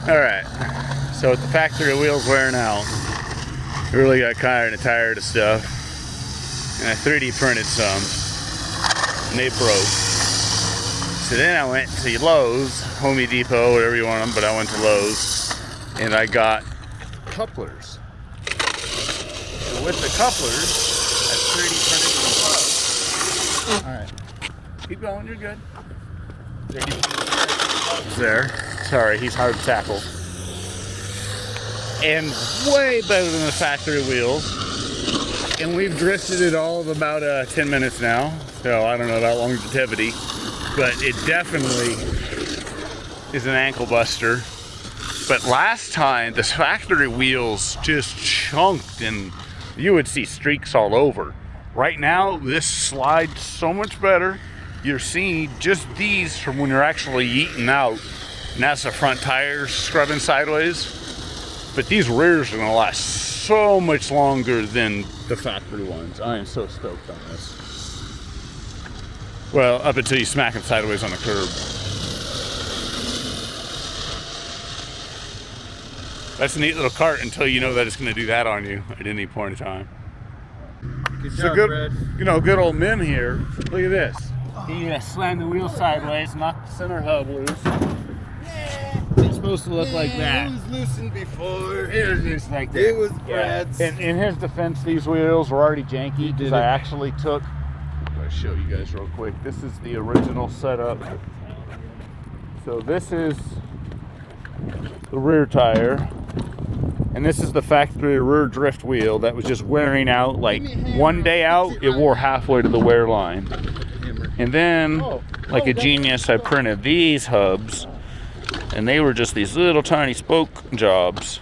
Alright, so with the factory wheels wearing out, I really got kind of tired of stuff, and I 3D printed some, and they broke. So then I went to Lowe's, Home Depot, whatever you want them, but I went to Lowe's, and I got couplers. So with the couplers, I 3D printed some hubs. Alright, keep going, you're good. There. Sorry, he's hard to tackle. And way better than the factory wheels. And we've drifted it all of about 10 minutes now. So I don't know about longevity, but it definitely is an ankle buster. But last time, the factory wheels just chunked and you would see streaks all over. Right now, this slides so much better. You're seeing just these from when you're actually eating out, and that's the front tires scrubbing sideways. But these rears are gonna last so much longer than the factory ones. I am so stoked on this. Well, up until you smack it sideways on the curb. That's a neat little cart until you know that it's gonna do that on you at any point in time. Good It's job, a good, Brad. good old Mim here. Look at this. He slammed the wheel sideways, knocked the center hub loose. It's supposed to look like that. It was loosened before. It was just like that. It was Brad's. In his defense, these wheels were already janky because I actually took. I'll show you guys real quick. This is the original setup. So this is the rear tire. And this is the factory rear drift wheel that was just wearing out. Like one day out, it wore halfway to the wear line. And then, like a genius, I printed these hubs, and they were just these little tiny spoke jobs.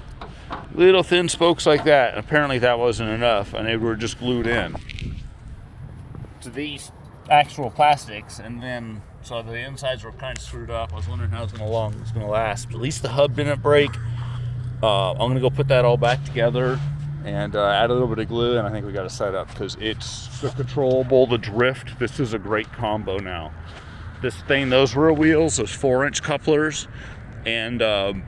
Little thin spokes like that. Apparently that wasn't enough, and they were just glued in to these actual plastics. And then, so the insides were kind of screwed up. I was wondering how it's going to last. But at least the hub didn't break. I'm going to go put that all back together and add a little bit of glue, and I think we got it set up because it's the controllable, the drift. This is a great combo now. This thing, those rear wheels, those 4-inch couplers, and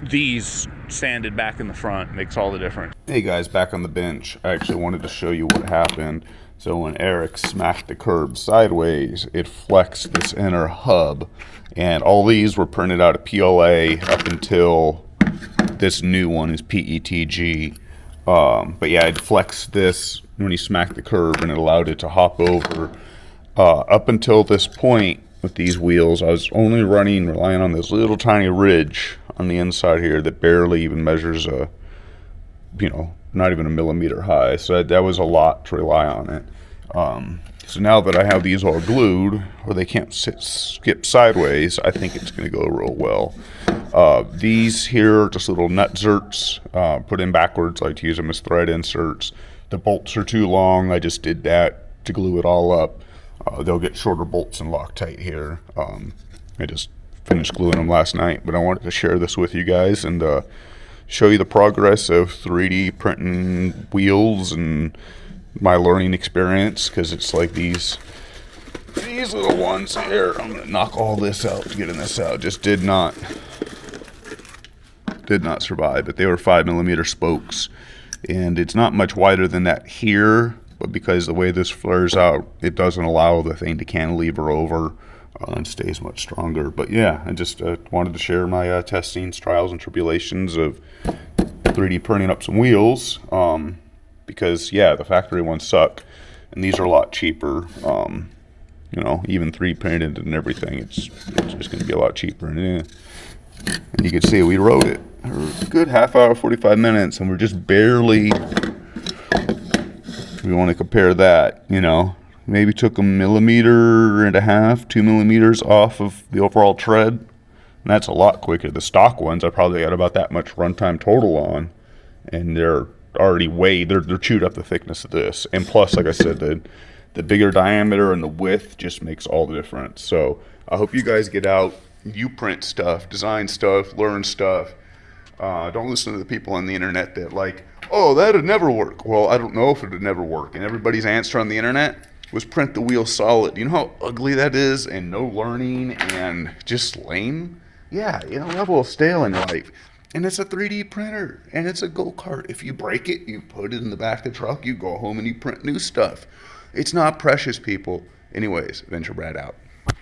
these sanded back in the front makes all the difference. Hey guys, back on the bench. I actually wanted to show you what happened. So when Eric smacked the curb sideways, it flexed this inner hub, and all these were printed out of PLA up until this new one is PETG. But yeah, it flexed this when he smacked the curb, and it allowed it to hop over. Up until this point with these wheels, I was only relying on this little tiny ridge on the inside here that barely even measures not even a millimeter high. So that was a lot to rely on it. So now that I have these all glued, or they can't skip sideways, I think it's going to go real well. These here are just little nut zerts, put in backwards. I like to use them as thread inserts. The bolts are too long. I just did that to glue it all up. They'll get shorter bolts and Loctite here. I just finished gluing them last night, but I wanted to share this with you guys and show you the progress of 3D printing wheels and my learning experience, because it's like these little ones here. I'm gonna knock all this out, getting this out. Just did not survive, but they were 5mm spokes, and it's not much wider than that here, but because the way this flares out, it doesn't allow the thing to cantilever over and stays much stronger. But yeah, I just wanted to share my testings, trials, and tribulations of 3D printing up some wheels, because yeah, the factory ones suck, and these are a lot cheaper. Even 3D printed and everything, it's just going to be a lot cheaper. And you can see we rode it a good half hour, 45 minutes, and we're just barely. We want to compare that, maybe took a 1.5 millimeters, 2 millimeters off of the overall tread, and that's a lot quicker. The stock ones I probably got about that much runtime total on, and they're already they're chewed up the thickness of this. And plus, like I said, the bigger diameter and the width just makes all the difference. So I hope you guys get out, you print stuff, design stuff, learn stuff. Don't listen to the people on the internet that like, oh, that'd never work. Well, I don't know if it'd never work. And everybody's answer on the internet was print the wheel solid. You know how ugly that is, and no learning and just lame? Yeah, a level of stale in life. And it's a 3D printer, and it's a go-kart. If you break it, you put it in the back of the truck, you go home and you print new stuff. It's not precious, people. Anyways, Venture Brad out.